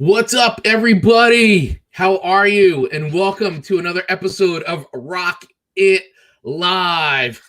What's up, everybody? How are you? And welcome to another episode of Rock It Live.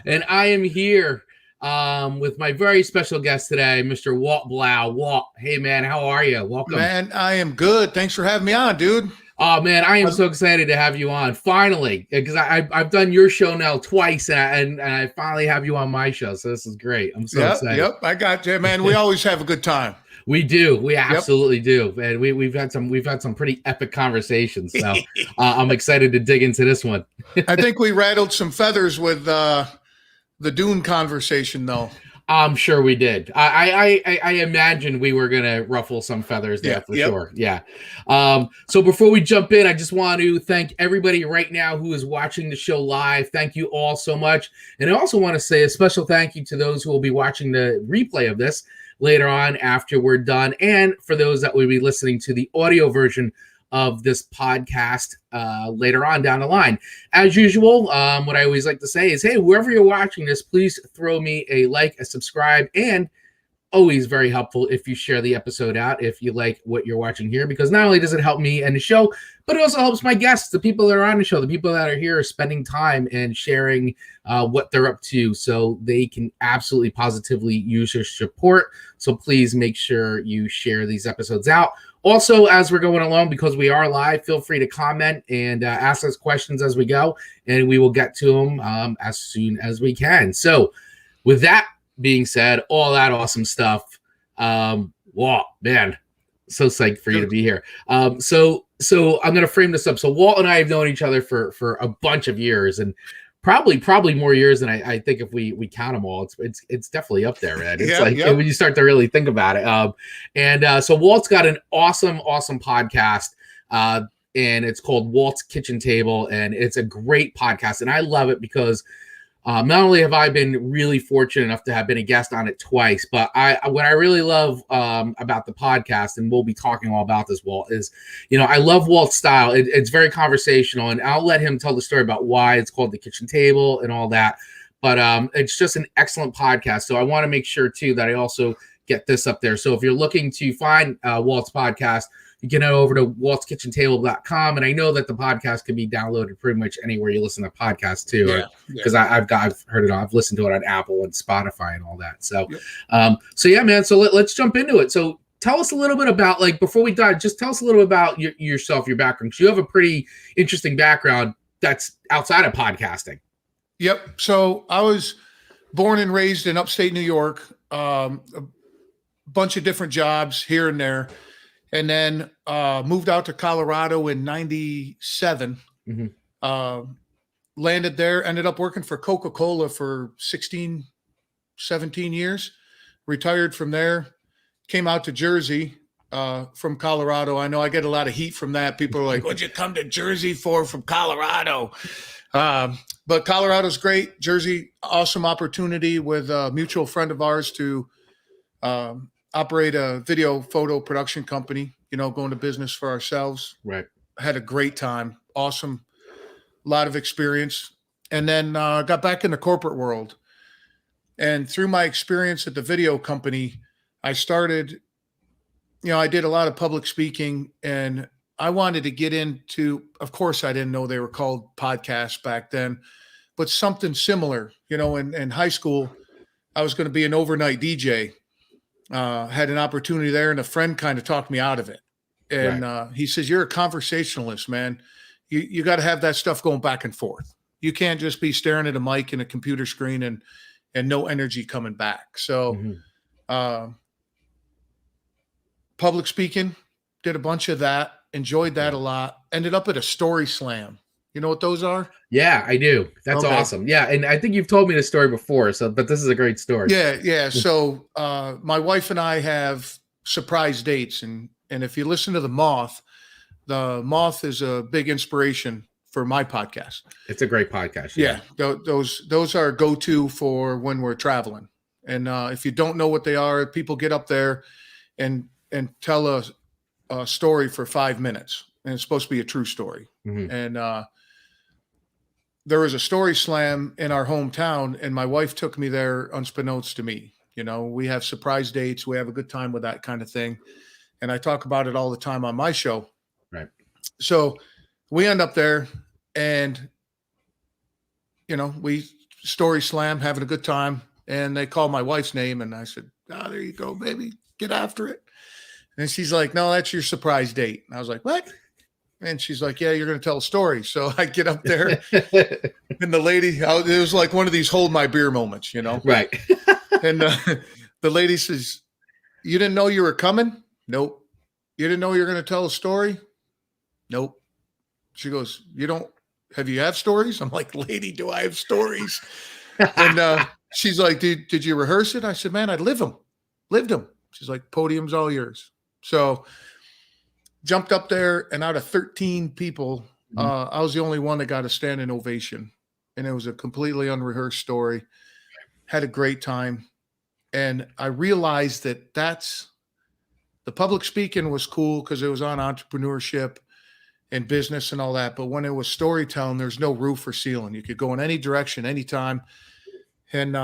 And I am here with my very special guest today, Mr. Walt Blau. Walt, hey, man, how are you? Welcome. Man, I am good. Thanks for having me on, dude. Oh, man, I am so excited to have you on, finally, because I've done your show now twice, and I finally have you on my show, so this is great. I'm so excited. Yep, I got you, man. We always have a good time. We do. We absolutely do. And we've had some pretty epic conversations. So I'm excited to dig into this one. I think we rattled some feathers with the Dune conversation, though. I'm sure we did. I imagine we were gonna ruffle some feathers there for sure. Yeah. So before we jump in, I just want to thank everybody right now who is watching the show live. Thank you all so much. And I also want to say a special thank you to those who will be watching the replay of this later on after we're done, and for those that will be listening to the audio version of this podcast later on down the line. As usual, what I always like to say is, hey, wherever you're watching this, please throw me a like, a subscribe, and always very helpful if you share the episode out if you like what you're watching here, because not only does it help me and the show, but it also helps my guests, the people that are on the show, the people that are here spending time and sharing what they're up to, so they can absolutely positively use your support. So please make sure you share these episodes out. Also, as we're going along, because we are live, feel free to comment and ask us questions as we go, and we will get to them as soon as we can. So with that being said, all that awesome stuff, Walt, man, so psyched for you to be here. So I'm going to frame this up. So Walt and I have known each other for a bunch of years, and probably more years than I think if we count them all. It's definitely up there, man. It's when you start to really think about it. So Walt's got an awesome podcast, and it's called Walt's Kitchen Table, and it's a great podcast, and I love it because not only have I been really fortunate enough to have been a guest on it twice, but what I really love about the podcast, and we'll be talking all about this, Walt, is, I love Walt's style. It's very conversational, and I'll let him tell the story about why it's called The Kitchen Table and all that. But it's just an excellent podcast. So I want to make sure, too, that I also get this up there. So if you're looking to find Walt's podcast, you can head over to waltskitchentable.com. And I know that the podcast can be downloaded pretty much anywhere you listen to podcasts too, because I've heard it. I've listened to it on Apple and Spotify and all that. So, yeah, man. So let's jump into it. So tell us a little bit about, before we dive, just tell us a little bit about yourself, your background. Because you have a pretty interesting background that's outside of podcasting. Yep. So I was born and raised in upstate New York, a bunch of different jobs here and there. And then moved out to Colorado in 97, landed there, ended up working for Coca-Cola for 16, 17 years, retired from there, came out to Jersey from Colorado. I know I get a lot of heat from that. People are like, what'd you come to Jersey for from Colorado? But Colorado's great. Jersey, awesome opportunity with a mutual friend of ours to operate a video photo production company, going to business for ourselves. Right. Had a great time. Awesome. A lot of experience. And then got back in the corporate world. And through my experience at the video company, I started, I did a lot of public speaking, and I wanted to get into, of course, I didn't know they were called podcasts back then, but something similar. In high school, I was going to be an overnight DJ. Had an opportunity there, and a friend kind of talked me out of it. And he says, you're a conversationalist, man. You got to have that stuff going back and forth. You can't just be staring at a mic and a computer screen and no energy coming back. So public speaking, did a bunch of that, enjoyed that a lot, ended up at a story slam. You know what those are? Yeah, I do. That's awesome. Yeah, and I think you've told me the story before, but this is a great story. Yeah. So my wife and I have surprise dates, and if you listen to the Moth is a big inspiration for my podcast. It's a great podcast. Yeah, those are go-to for when we're traveling. And if you don't know what they are, people get up there and tell a story for 5 minutes, and it's supposed to be a true story. And there was a story slam in our hometown, and my wife took me there unbeknownst to me. We have surprise dates. We have a good time with that kind of thing. And I talk about it all the time on my show. Right. So we end up there and, we story slam, having a good time. And they call my wife's name. And I said, there you go, baby. Get after it. And she's like, no, that's your surprise date. And I was like, what? And she's like, yeah, you're going to tell a story. So I get up there and the lady, it was like one of these hold my beer moments, Right. And the lady says, you didn't know you were coming? Nope. You didn't know you were going to tell a story? Nope. She goes, have you stories? I'm like, lady, do I have stories? And she's like, did you rehearse it? I said, man, I lived them. She's like, podium's all yours. So jumped up there, and out of 13 people, I was the only one that got a standing ovation. And it was a completely unrehearsed story. Had a great time. And I realized that the public speaking was cool because it was on entrepreneurship and business and all that. But when it was storytelling, there's no roof or ceiling. You could go in any direction, anytime. And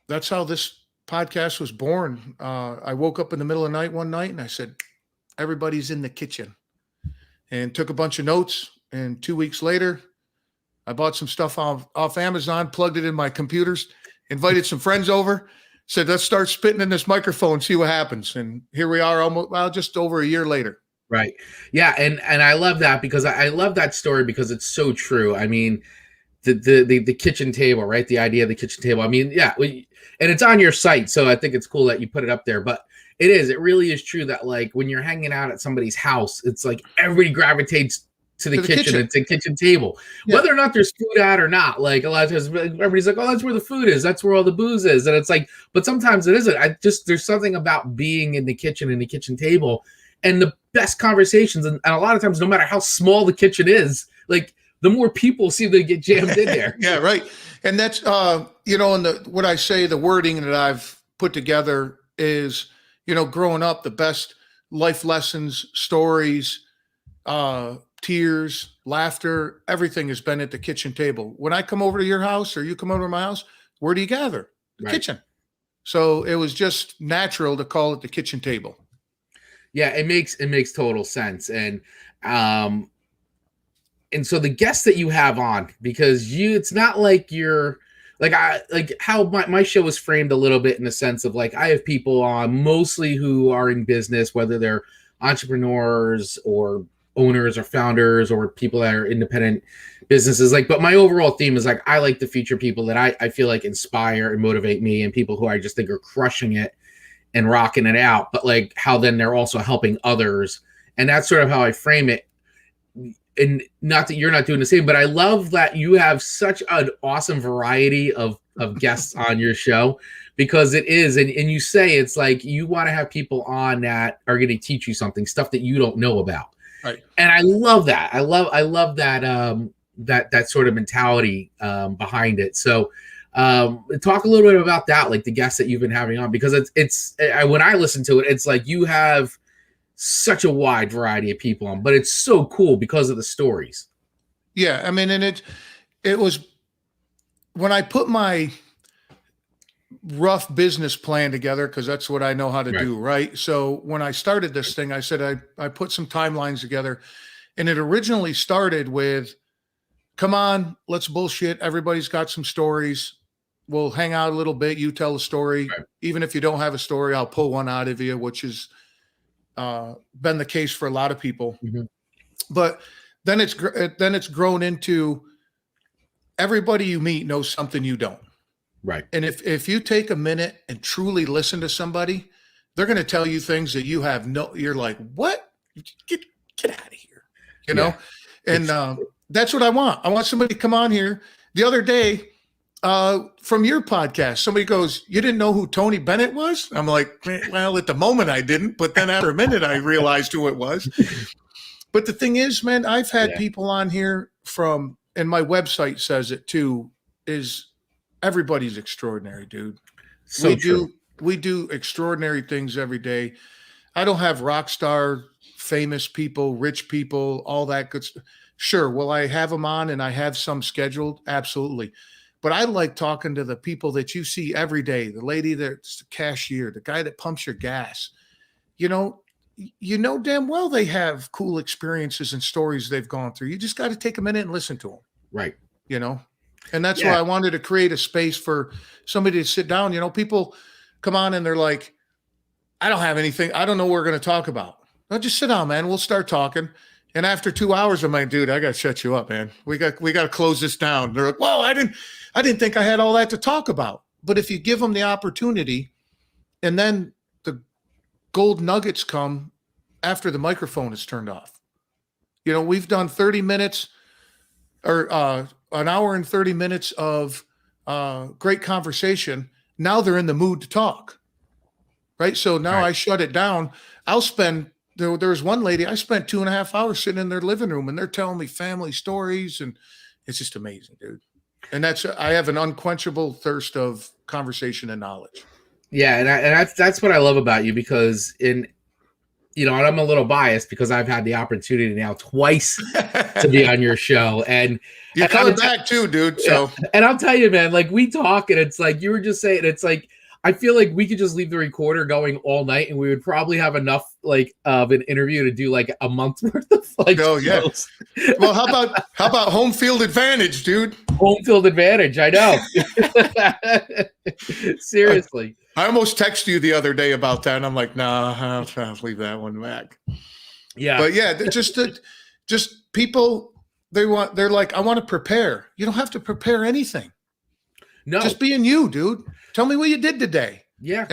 that's how this podcast was born. I woke up in the middle of the night one night and I said, everybody's in the kitchen, and took a bunch of notes. And 2 weeks later, I bought some stuff off Amazon, plugged it in my computers, invited some friends over, said, let's start spitting in this microphone, see what happens. And here we are just over a year later. Right. Yeah. And I love that because I love that story because it's so true. I mean, the kitchen table, right? The idea of the kitchen table. I mean, yeah. And it's on your site. So I think it's cool that you put it up there, but it really is true that like when you're hanging out at somebody's house, it's like everybody gravitates to the kitchen. It's a kitchen table, whether or not there's food out or not. Like a lot of times everybody's like, oh, that's where the food is. That's where all the booze is. And it's like, but sometimes it isn't. There's something about being in the kitchen table and the best conversations. And a lot of times, no matter how small the kitchen is, like the more people seem to get jammed in there. Yeah. Right. And that's, what I say, the wording that I've put together is, growing up, the best life lessons, stories, tears, laughter, everything has been at the kitchen table. When I come over to your house or you come over to my house, where do you gather? The kitchen. So it was just natural to call it the kitchen table. Yeah, it makes total sense. And so the guests that you have on, because it's not like you're like how my show is framed a little bit in the sense of like I have people on mostly who are in business, whether they're entrepreneurs or owners or founders or people that are independent businesses. But my overall theme is like I like to feature people that I feel like inspire and motivate me, and people who I just think are crushing it and rocking it out, but like how then they're also helping others. And that's sort of how I frame it. And not that you're not doing the same, but I love that you have such an awesome variety of guests on your show, because it is, and you say it's like you want to have people on that are going to teach you something, stuff that you don't know about. Right. And I love that. I love that that sort of mentality behind it. So talk a little bit about that, like the guests that you've been having on, because it's when I listen to it, it's like you have such a wide variety of people on, but it's so cool because of the stories. Yeah. I mean, and it was when I put my rough business plan together, because that's what I know how to do. Right. So when I started this thing, I said, I put some timelines together, and it originally started with, come on, let's bullshit. Everybody's got some stories. We'll hang out a little bit. You tell a story. Right. Even if you don't have a story, I'll pull one out of you, which is, been the case for a lot of people. Mm-hmm. But then it's grown into everybody you meet knows something you don't. Right. And if you take a minute and truly listen to somebody, they're going to tell you things that you have you're like, what? Get out of here. And that's what I want. I want somebody to come on here. The other day, from your podcast, somebody goes, you didn't know who Tony Bennett was? I'm like, well, at the moment I didn't, but then after a minute I realized who it was. But the thing is, man, I've had people on here and my website says it too, is everybody's extraordinary, dude. So we do extraordinary things every day. I don't have rock star, famous people, rich people, all that good stuff. Sure, will I have them on, and I have some scheduled? Absolutely. But I like talking to the people that you see every day, the lady that's the cashier, the guy that pumps your gas. you know, damn well they have cool experiences and stories they've gone through. You just got to take a minute and listen to them. Right. You know, and that's why I wanted to create a space for somebody to sit down. You know, people come on and they're like, I don't have anything. I don't know what we're going to talk about. No, just sit down, man. We'll start talking. And after 2 hours, I'm like, dude, I got to shut you up, man. We got to close this down. They're like, well, I didn't think I had all that to talk about. But if you give them the opportunity, and then the gold nuggets come after the microphone is turned off. You know, we've done 30 minutes or an hour and 30 minutes of great conversation. Now they're in the mood to talk. Right. So now I shut it down. I'll spend, there was one lady, I spent 2.5 hours sitting in their living room and they're telling me family stories, and it's just amazing, dude. And I have an unquenchable thirst of conversation and knowledge. Yeah. And that's what I love about you, because and I'm a little biased because I've had the opportunity now twice to be on your show, and you're coming back too, dude. So, and I'll tell you, man, like we talk and it's like, you were just saying, it's like, I feel like we could just leave the recorder going all night and we would probably have enough like of an interview to do like a month's worth of like shows. Well, how about home field advantage, dude? Home field advantage, I know. Seriously. I almost texted you the other day about that, and I'm like, nah, I'll leave that one back. Yeah. But yeah, just people, they're like, I want to prepare. You don't have to prepare anything. No. Just being you, dude. Tell me what you did today. Yeah.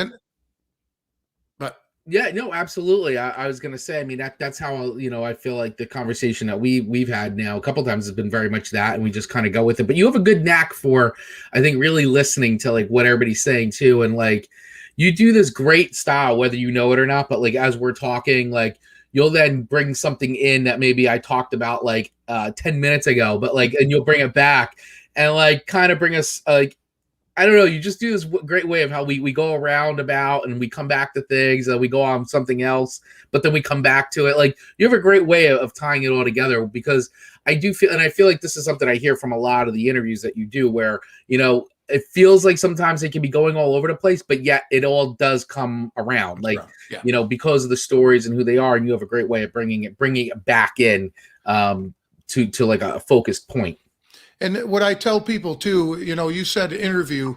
But yeah, no, absolutely. I was gonna say, I mean, that's how I feel like the conversation that we've had now a couple times has been very much that, and we just kind of go with it. But you have a good knack for, I think, really listening to like what everybody's saying too, and like you do this great style, whether you know it or not. But like as we're talking, like you'll then bring something in that maybe I talked about like 10 minutes ago, but like, and you'll bring it back and like kind of bring us like, I don't know. You just do this great way of how we go around about and we come back to things. We go on something else, but then we come back to it. Like you have a great way of tying it all together, because I do feel, and I feel like this is something I hear from a lot of the interviews that you do, where, it feels like sometimes it can be going all over the place, but yet it all does come around, like, because of the stories and who they are. And you have a great way of bringing it back in to like a focused point. And what I tell people too, you said interview,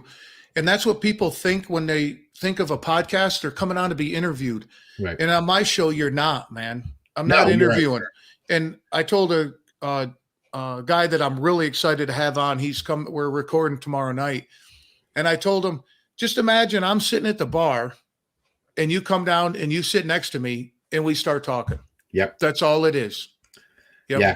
and that's what people think when they think of a podcast. They're coming on to be interviewed. Right. And on my show, you're not, man. I'm not interviewing. Right. And I told a guy that I'm really excited to have on. We're recording tomorrow night. And I told him, just imagine I'm sitting at the bar and you come down and you sit next to me and we start talking. Yep. That's all it is. Yep. Yeah.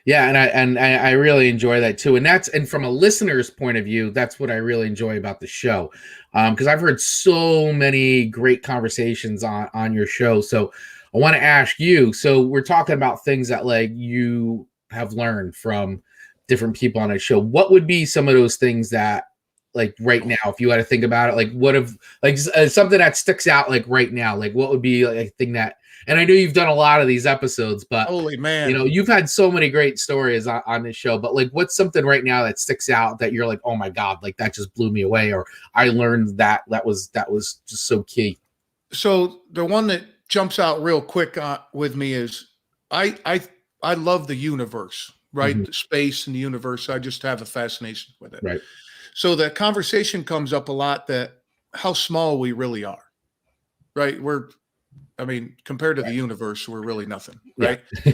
Yeah, and I really enjoy that too, and from a listener's point of view, that's what I really enjoy about the show, because I've heard so many great conversations on your show. So I want to ask you. So we're talking about things that like you have learned from different people on a show. What would be some of those things that, like right now, if you had to think about it, like what if like something that sticks out like right now, like what would be like a thing that. And I know you've done a lot of these episodes, but holy man, you've had so many great stories on this show. But like, what's something right now that sticks out that you're like, oh my God, like that just blew me away, or I learned that was just so key. So the one that jumps out real quick with me is I love the universe, right? Mm-hmm. The space and the universe. I just have a fascination with it. Right. So the conversation comes up a lot that how small we really are, right? Compared to the universe, we're really nothing, right? Yeah.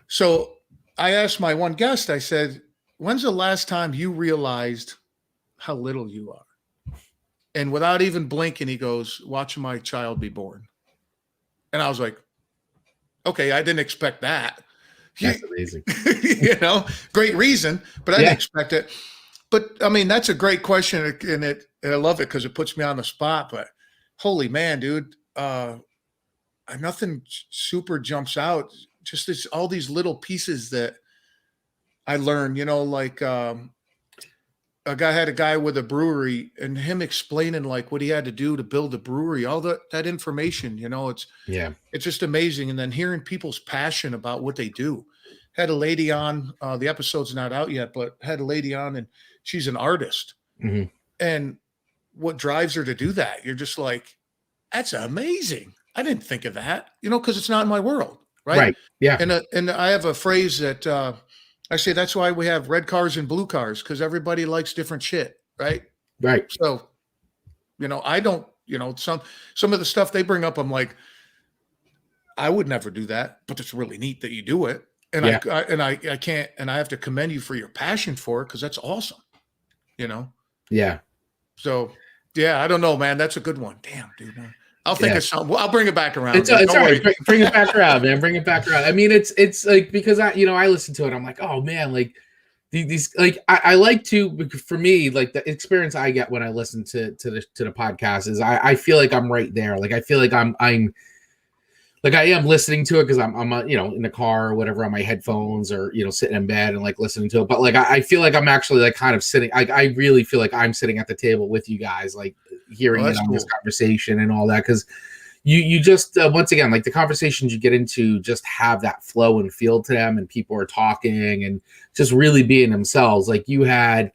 So I asked my one guest, I said, when's the last time you realized how little you are? And without even blinking, he goes, watching my child be born. And I was like, okay, I didn't expect that. That's amazing. Great reason, but I didn't expect it. But I mean, that's a great question. And I love it because it puts me on the spot, but holy man, dude, nothing super jumps out. Just all these little pieces that I learned, like a guy with a brewery and him explaining like what he had to do to build a brewery, all that information, it's just amazing. And then hearing people's passion about what they do. Had a lady on, the episode's not out yet, but had a lady on and she's an artist. Mm-hmm. And what drives her to do that? You're just like, that's amazing. I didn't think of that, because it's not in my world. Right. Right. Yeah. And I have a phrase that I say, that's why we have red cars and blue cars, because everybody likes different shit. Right. Right. So, I don't, some of the stuff they bring up, I'm like, I would never do that, but it's really neat that you do it. And I can't, and I have to commend you for your passion for it, because that's awesome. Yeah. So yeah, I don't know, man. That's a good one. Damn, dude. I'll think of something. Well, I'll bring it back around. It's all right. Bring it back around, man. Bring it back around. I mean, it's like, because I listen to it. I'm like, oh man, like these like I like to, for me, like the experience I get when I listen to the podcast is I feel like I'm right there. Like I feel like I'm like I am listening to it because I'm in the car or whatever on my headphones, or sitting in bed and like listening to it. But like I feel like I'm actually like kind of sitting. I really feel like I'm sitting at the table with you guys, like hearing it on this conversation and all that, because you just once again, like the conversations you get into just have that flow and feel to them, and people are talking and just really being themselves. Like you had,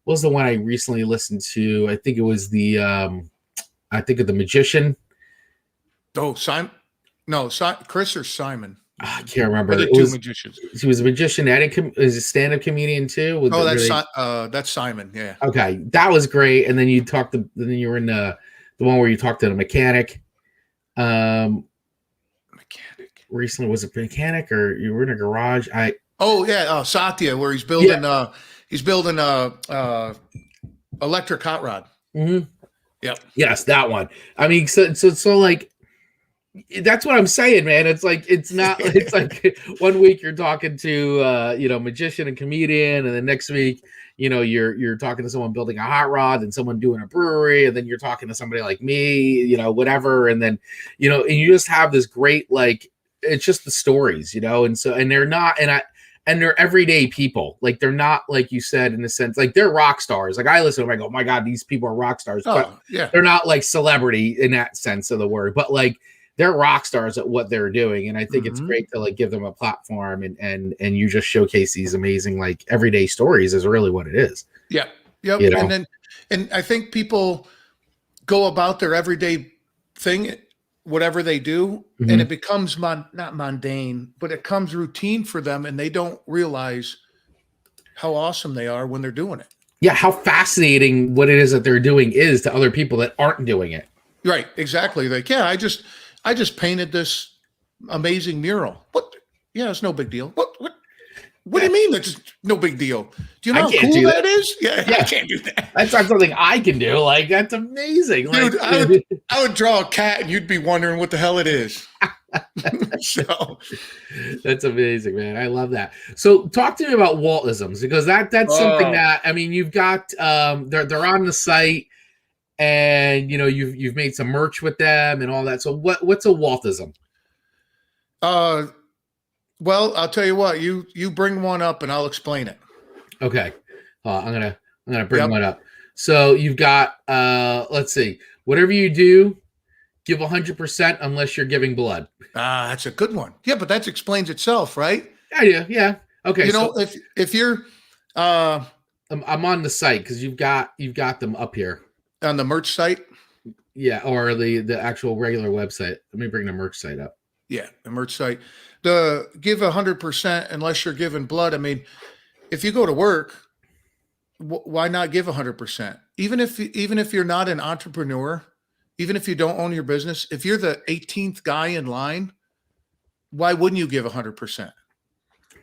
what was the one I recently listened to? I think it was the I think of the Magician. Oh, Simon. No, Chris or Simon. I can't remember. The two magicians. He was a magician and is a stand-up comedian too. That's Simon. Yeah. Okay, that was great. And then you were in the one where you talked to the mechanic. Mechanic. Recently, was it mechanic, or you were in a garage? Satya, where he's building electric hot rod. Mm-hmm. Yep. Yes, that one. I mean, so like. That's what I'm saying, man. It's like, it's not, it's like 1 week you're talking to, magician and comedian. And then next week, you're talking to someone building a hot rod, and someone doing a brewery. And then you're talking to somebody like me, whatever. And then, and you just have this great, like, it's just the stories, and so, and they're not, and they're everyday people. Like, they're not, like you said, in the sense, like they're rock stars. Like I listen to them, I go, oh my God, these people are rock stars. But they're not like celebrity in that sense of the word, but like, they're rock stars at what they're doing. And I think it's great to like give them a platform, and you just showcase these amazing, like everyday stories is really what it is. Yeah. Yep. And I think people go about their everyday thing, whatever they do, and it becomes not mundane, but it comes routine for them, and they don't realize how awesome they are when they're doing it. Yeah. How fascinating what it is that they're doing is to other people that aren't doing it. Right. Exactly. Like, yeah, I just painted this amazing mural. What? Yeah, it's no big deal. What do you mean that's no big deal? Do you know how cool that is? Yeah, I can't do that. That's not something I can do. Like, that's amazing. Dude, I would draw a cat and you'd be wondering what the hell it is. So that's amazing, man. I love that. So talk to me about Waltisms, because that's something that, I mean, you've got they're on the site. And you've made some merch with them and all that. So what's a Waltism? Well, I'll tell you what. You bring one up and I'll explain it. Okay, I'm gonna bring one up. So you've got let's see. Whatever you do, give 100% unless you're giving blood. That's a good one. Yeah, but that explains itself, right? Yeah. Okay. If you're, I'm on the site because you've got them up here. On the merch site? Yeah, or the actual regular website. Let me bring the merch site up. Yeah, the merch site. The give 100% unless you're giving blood. I mean, if you go to work, why not give 100%? Even if you're not an entrepreneur, even if you don't own your business, if you're the 18th guy in line, why wouldn't you give 100%?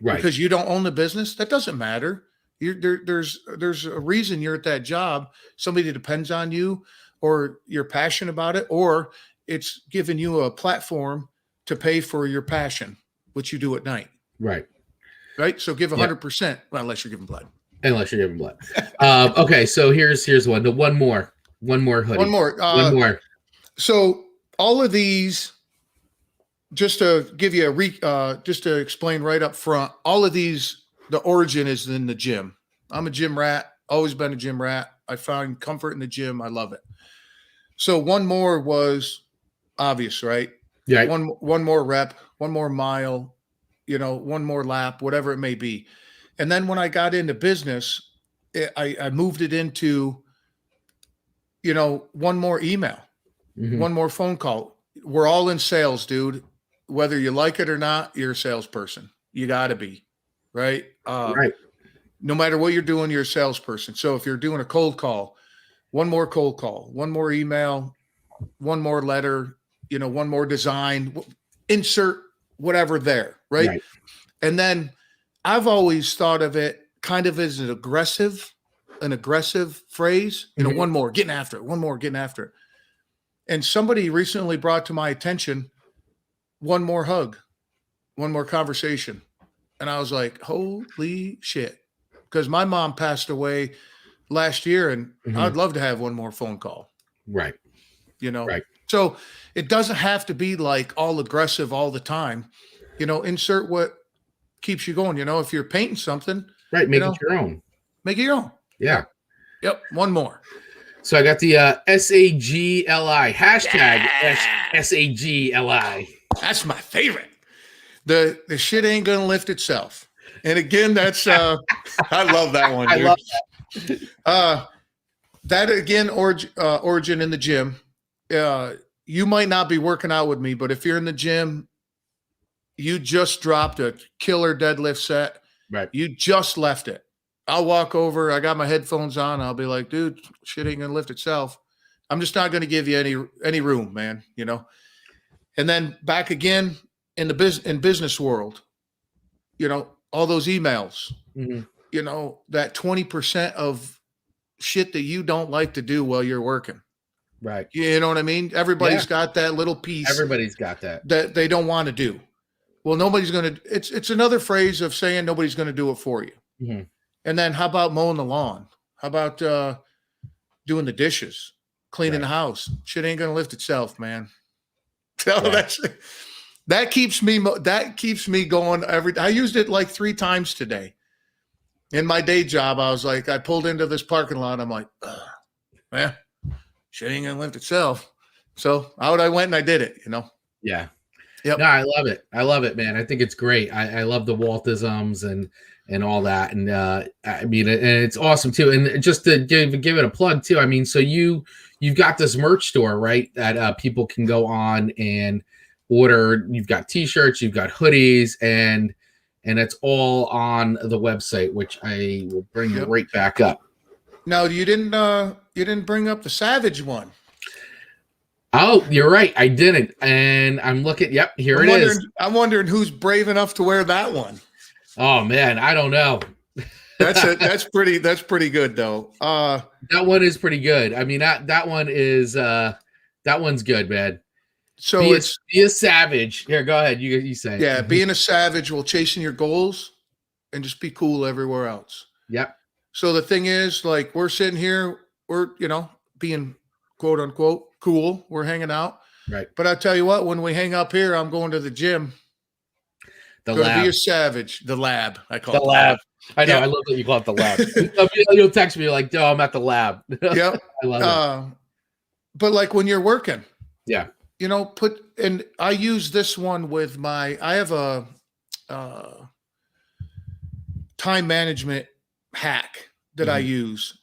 Right. Because you don't own the business? That doesn't matter. There's a reason you're at that job. Somebody depends on you, or you're passionate about it, or it's giving you a platform to pay for your passion, which you do at night. Right. Right. So give 100%. Well, unless you're giving blood. Okay. So here's one. One more hoodie. One more. So all of these, just to give you just to explain right up front, all of these, the origin is in the gym. I'm a gym rat, always been a gym rat. I find comfort in the gym. I love it. So one more was obvious, right? Yeah. One more rep, one more mile, one more lap, whatever it may be. And then when I got into business, I moved it into, one more email, one more phone call, we're all in sales, dude. Whether you like it or not, you're a salesperson. You got to be, right? Right. No matter what you're doing, you're a salesperson. So if you're doing a cold call, one more cold call, one more email, one more letter, one more design, insert whatever there, right? Right. And then I've always thought of it kind of as an aggressive phrase, one more, getting after it, one more, getting after it. And somebody recently brought to my attention, one more hug, one more conversation. And I was like, holy shit. Because my mom passed away last year, and I'd love to have one more phone call. Right. Right. So it doesn't have to be like all aggressive all the time. Insert what keeps you going. If you're painting something. Right. Make it your own. Make it your own. Yeah. Yep. One more. So I got the SAGLI hashtag SAGLI. That's my favorite. The shit ain't gonna lift itself. And again, that's I love that one. Dude. I love that. That again, origin in the gym. You might not be working out with me, but if you're in the gym, you just dropped a killer deadlift set. Right. You just left it. I'll walk over. I got my headphones on. I'll be like, dude, shit ain't gonna lift itself. I'm just not gonna give you any room, man. And then back again in the business world, all those emails. That 20% of shit that you don't like to do while you're working. Right. You know what I mean? Everybody's got that little piece. Everybody's got that they don't want to do. Well, nobody's gonna. It's another phrase of saying nobody's gonna do it for you. And then how about mowing the lawn? How about doing the dishes, cleaning the house? Shit ain't gonna lift itself, man. That keeps me going I used it like 3 times today. In my day job, I was like, I pulled into this parking lot. I'm like, man, shit ain't gonna lift itself. So out I went and I did it. Yeah. Yep. No, I love it. I love it, man. I think it's great. I love the Waltisms and all that. And I mean, and it's awesome too. And just to give it a plug too. I mean, so you've got this merch store, right? That people can go on and order. You've got t-shirts, you've got hoodies, and it's all on the website, which I will bring right back up. No, you didn't bring up the Savage one. Oh, you're right. I didn't. And I'm looking. Yep, here it is. I'm wondering who's brave enough to wear that one. Oh man, I don't know. That's pretty good though. That one is pretty good. I mean, that one is that one's good, man. So be a savage. Here, go ahead. You say it. Yeah, being a savage while chasing your goals and just be cool everywhere else. Yep. So the thing is, like, we're sitting here, we're, being quote unquote cool. We're hanging out. Right. But I tell you what, when we hang up here, I'm going to the gym. The lab. Be a savage. The lab. I call it the lab. I know. Yeah. I love that you call it the lab. You'll text me like, "Yo, I'm at the lab." Yep. I love it. But like when you're working. Yeah. And I use this one with I have a time management hack that I use.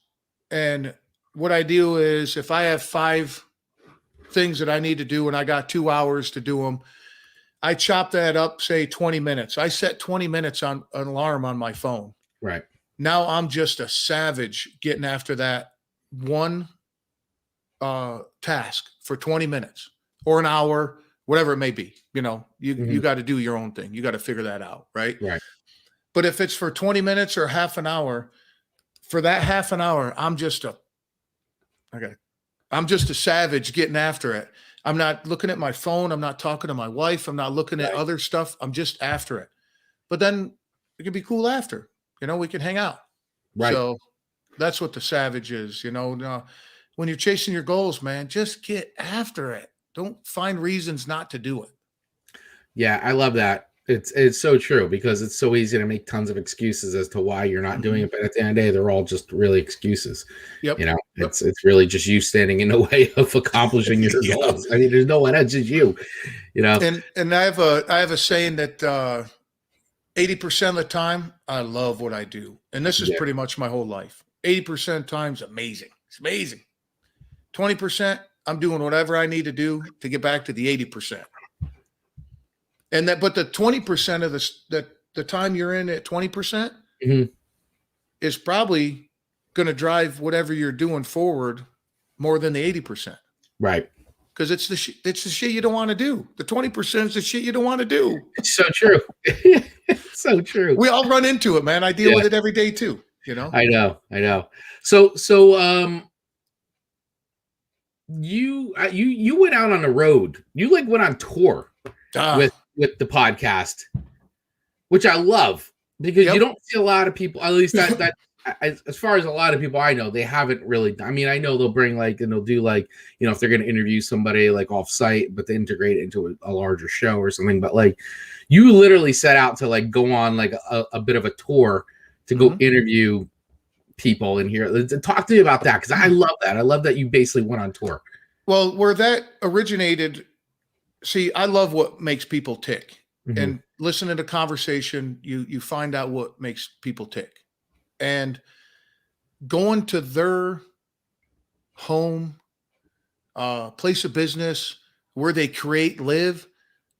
And what I do is if I have 5 things that I need to do and I got 2 hours to do them, I chop that up, say 20 minutes. I set 20 minutes on an alarm on my phone. Right. Now I'm just a savage getting after that one task for 20 minutes. Or an hour, whatever it may be, you got to do your own thing. You got to figure that out. Right. Right. But if it's for 20 minutes or half an hour, for that half an hour, I'm just a savage getting after it. I'm not looking at my phone. I'm not talking to my wife. I'm not looking at other stuff. I'm just after it. But then it can be cool after, we can hang out. Right. So that's what the savage is, when you're chasing your goals, man, just get after it. Don't find reasons not to do it. Yeah, I love that. It's so true because it's so easy to make tons of excuses as to why you're not doing it. But at the end of the day, they're all just really excuses. Yep. It's really just you standing in the way of accomplishing your goals. I mean, there's no one else, just you. And I have a saying that 80% of the time I love what I do, and this is pretty much my whole life. 80% of the times, amazing. It's amazing. 20%, I'm doing whatever I need to do to get back to the 80%. And but the 20% of the time you're in at 20% is probably going to drive whatever you're doing forward more than the 80%. Right. Because it's the shit you don't want to do. The 20% is the shit you don't want to do. It's so true. So true. We all run into it, man. I deal with it every day too. I know. So you went out on the road. You like went on tour with the podcast, which I love because you don't see a lot of people. At least that as far as a lot of people I know, they haven't really. I mean, I know they'll bring and they'll do if they're going to interview somebody off site, but they integrate it into a larger show or something. But you literally set out to go on a bit of a tour to go interview people in here. Talk to me about that, because I love that. I love that you basically went on tour. Well, where that originated, see, I love what makes people tick. And listening to conversation, you find out what makes people tick. And going to their home, place of business, where they create, live,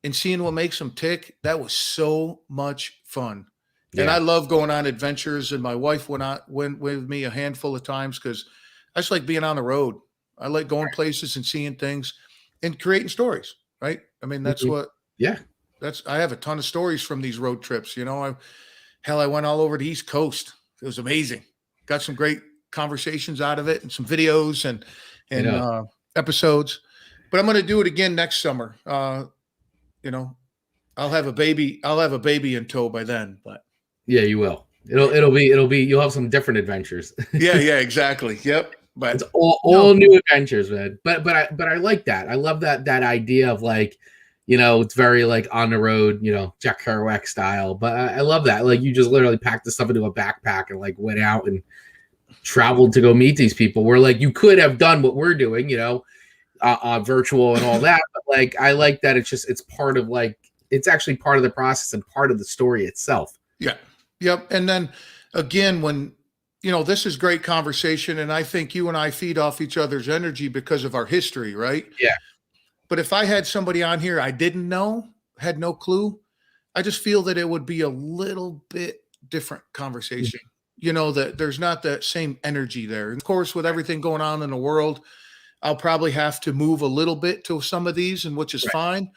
and seeing what makes them tick, that was so much fun. Yeah. And I love going on adventures, and my wife went with me a handful of times because I just like being on the road. I like going places and seeing things and creating stories, right? I mean, that's I have a ton of stories from these road trips. I went all over the East Coast. It was amazing. Got some great conversations out of it and some videos and episodes. But I'm going to do it again next summer. I'll have a baby in tow by then, but yeah, you will. It'll be you'll have some different adventures. yeah, exactly. Yep. But it's all new adventures, man. But I like that. I love that idea of it's very on the road, Jack Kerouac style. But I love that. You just literally packed the stuff into a backpack and went out and traveled to go meet these people. Where you could have done what we're doing, virtual and all that. But I like that it's part of it's actually part of the process and part of the story itself. Yeah. Yep. And then again, when this is great conversation, and I think you and I feed off each other's energy because of our history, right? Yeah. But if I had somebody on here I didn't know, had no clue, I just feel that it would be a little bit different conversation. That there's not that same energy there. And of course, with everything going on in the world, I'll probably have to move a little bit to some of these, and which is fine.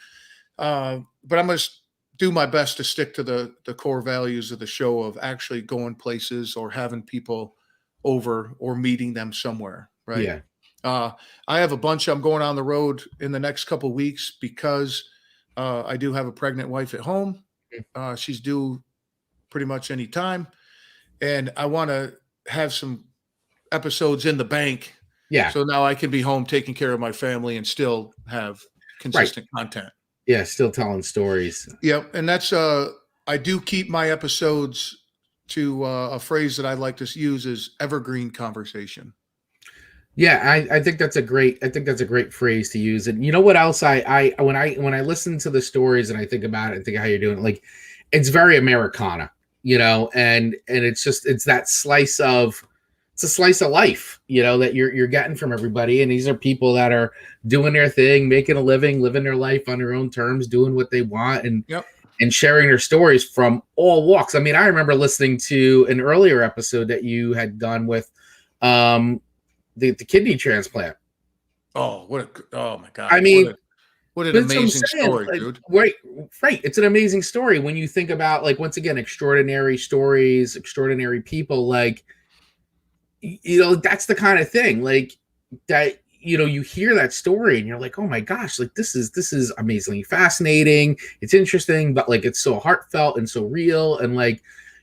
But I'm going to do my best to stick to the core values of the show of actually going places or having people over or meeting them somewhere. Right. Yeah. I have a bunch. I'm going on the road in the next couple of weeks because I do have a pregnant wife at home. She's due pretty much any time. And I want to have some episodes in the bank. Yeah. So now I can be home taking care of my family and still have consistent content. Yeah. Still telling stories. Yep. And that's, I do keep my episodes to a phrase that I like to use is evergreen conversation. Yeah, I think that's a great phrase to use. And you know what else when I listen to the stories and I think about it and think how you're doing it, it's very Americana, and it's that slice of life, that you're getting from everybody. And these are people that are doing their thing, making a living, living their life on their own terms, doing what they want, and sharing their stories from all walks. I mean, I remember listening to an earlier episode that you had done with the kidney transplant. Oh my God. I mean, what an amazing story, dude. Right. It's an amazing story when you think about once again, extraordinary stories, extraordinary people, that's the kind of thing that, you hear that story and you're like, oh my gosh, this is amazingly fascinating. It's interesting, but it's so heartfelt and so real. And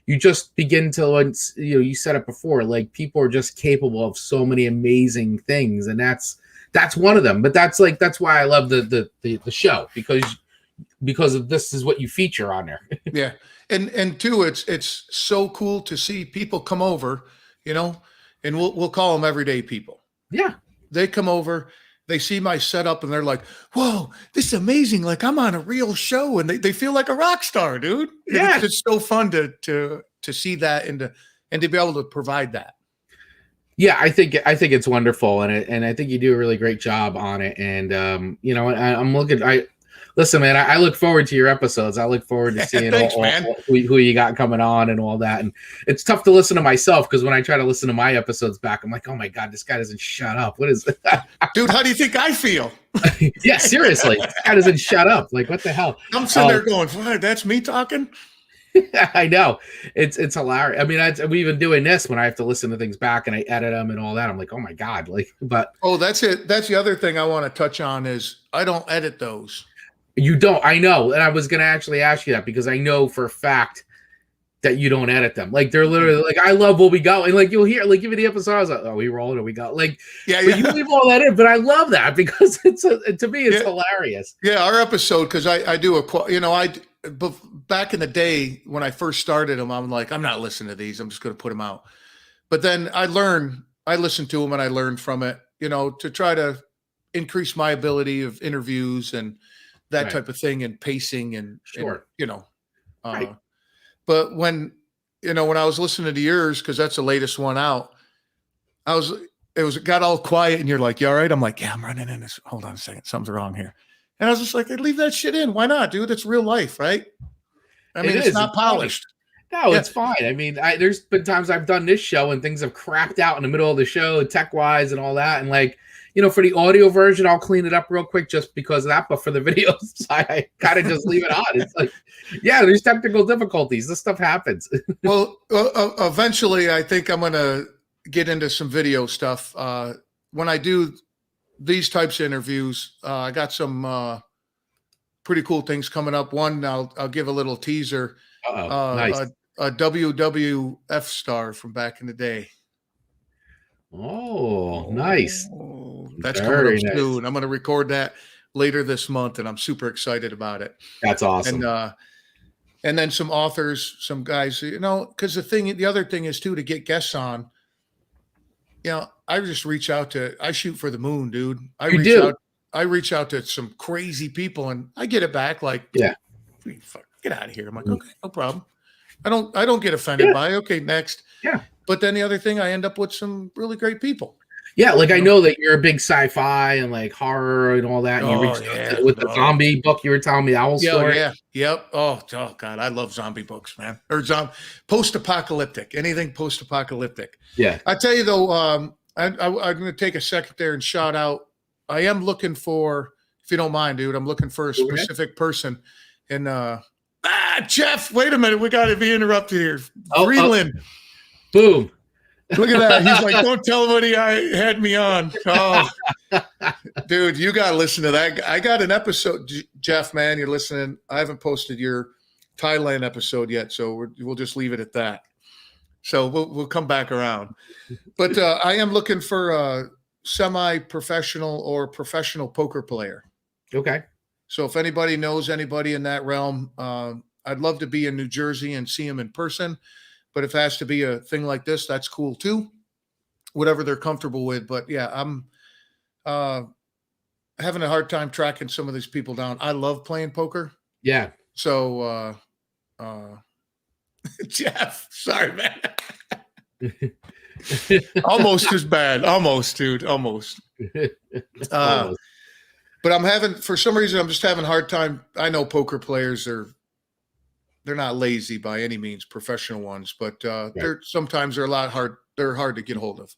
you just begin to, you said it before, people are just capable of so many amazing things. And that's one of them. But that's why I love the show, because of this is what you feature on there. Yeah. And two, it's so cool to see people come over, and we'll call them everyday people. Yeah. They come over, they see my setup, and they're like, whoa, this is amazing. I'm on a real show, and they feel like a rock star, dude. Yeah. It's so fun to see that and to be able to provide that. Yeah, I think it's wonderful, and I think you do a really great job on it. And you know, I'm looking. Listen, man. I look forward to your episodes. I look forward to seeing Thanks, man. who you got coming on and all that. And it's tough to listen to myself because when I try to listen to my episodes back, I'm like, oh my god, this guy doesn't shut up. What is it? Dude, how do you think I feel? Yeah, seriously, this guy doesn't shut up. Like, what the hell? I'm sitting there going, "What? That's me talking." I know it's hilarious. I mean, we even doing this when I have to listen to things back and I edit them and all that. I'm like, oh my god, like, but that's it. That's the other thing I want to touch on is I don't edit those. You don't. I know, and I was going to actually ask you that because I know for a fact that you don't edit them. Like they're literally like, I love what we got, and like you'll hear, like give me the episode. I was like, oh, we rolled or we got like, yeah. You leave all that in, but I love that because to me it's hilarious. Yeah, our episode because I do but back in the day when I first started them, I'm like, I'm not listening to these. I'm just going to put them out. But then I listened to them and I learned from it, to try to increase my ability of interviews and that type of thing and pacing and, sure. And, but when I was listening to yours, cause that's the latest one out, it got all quiet and you're like, you all right? I'm like, yeah, I'm running in this. Hold on a second. Something's wrong here. And I was just like, leave that shit in. Why not, dude? It's real life, right? I mean, it's not polished. No, it's fine. I mean, there's been times I've done this show and things have crapped out in the middle of the show, tech-wise and all that. And like, for the audio version, I'll clean it up real quick just because of that. But for the videos, I kind of just leave it on. It's like, yeah, there's technical difficulties. This stuff happens. Well, eventually, I think I'm going to get into some video stuff. When I do these types of interviews, I got some pretty cool things coming up. One, I'll give a little teaser. Nice. A WWF star from back in the day. Oh, nice. That's coming up soon. I'm going to record that later this month, and I'm super excited about it. That's awesome. And then some authors, some guys, because the other thing is too, to get guests on, I just I shoot for the moon, dude. I reach out to some crazy people and I get it back. Like, yeah, get out of here. I'm like, okay, no problem. I don't get offended by it. Okay, next. Yeah. But then the other thing, I end up with some really great people. Yeah, like I know that you're a big sci-fi and like horror and all that. And you reached out with the zombie book you were telling me, Owl Story. Yeah, yep. Oh God, I love zombie books, man. Or post-apocalyptic, anything post-apocalyptic. Yeah. I tell you though, I'm going to take a second there and shout out. I am looking for, if you don't mind, dude, I'm looking for a specific person. And Jeff, wait a minute, we got to be interrupted here. Greenland. Boom. Look at that. He's like, don't tell anybody I had me on. Oh, dude, you got to listen to that. I got an episode, Jeff, man, you're listening. I haven't posted your Thailand episode yet, so we'll just leave it at that. So we'll come back around. But I am looking for a semi-professional or professional poker player. Okay. So if anybody knows anybody in that realm, I'd love to be in New Jersey and see them in person. But if it has to be a thing like this, that's cool too. Whatever they're comfortable with. But yeah, I'm having a hard time tracking some of these people down. I love playing poker. Yeah. So Jeff, sorry, man. Almost as bad. Almost, dude. Almost. But for some reason, I'm just having a hard time. I know poker players they're not lazy by any means, professional ones, but they're a lot hard. They're hard to get hold of.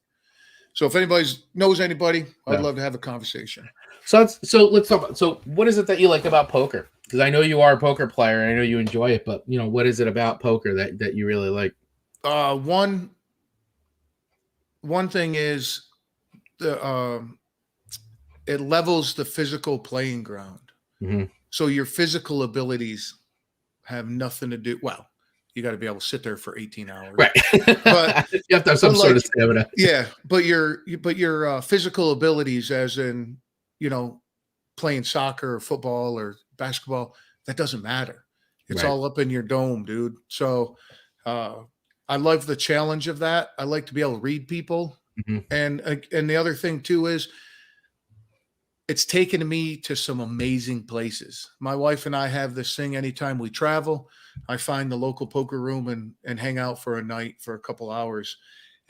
So if anybody knows anybody, I'd love to have a conversation. So let's talk about, so what is it that you like about poker? Because I know you are a poker player and I know you enjoy it, but what is it about poker that you really like? One thing is it levels the physical playing ground. Mm-hmm. So your physical abilities have nothing to do. Well, you got to be able to sit there for 18 hours, right? But you have to have some sort of stamina. Yeah, but your physical abilities, as in playing soccer or football or basketball, that doesn't matter. It's all up in your dome, dude. So I love the challenge of that. I like to be able to read people, and the other thing too is, it's taken me to some amazing places. My wife and I have this thing anytime we travel. I find the local poker room and hang out for a night for a couple hours.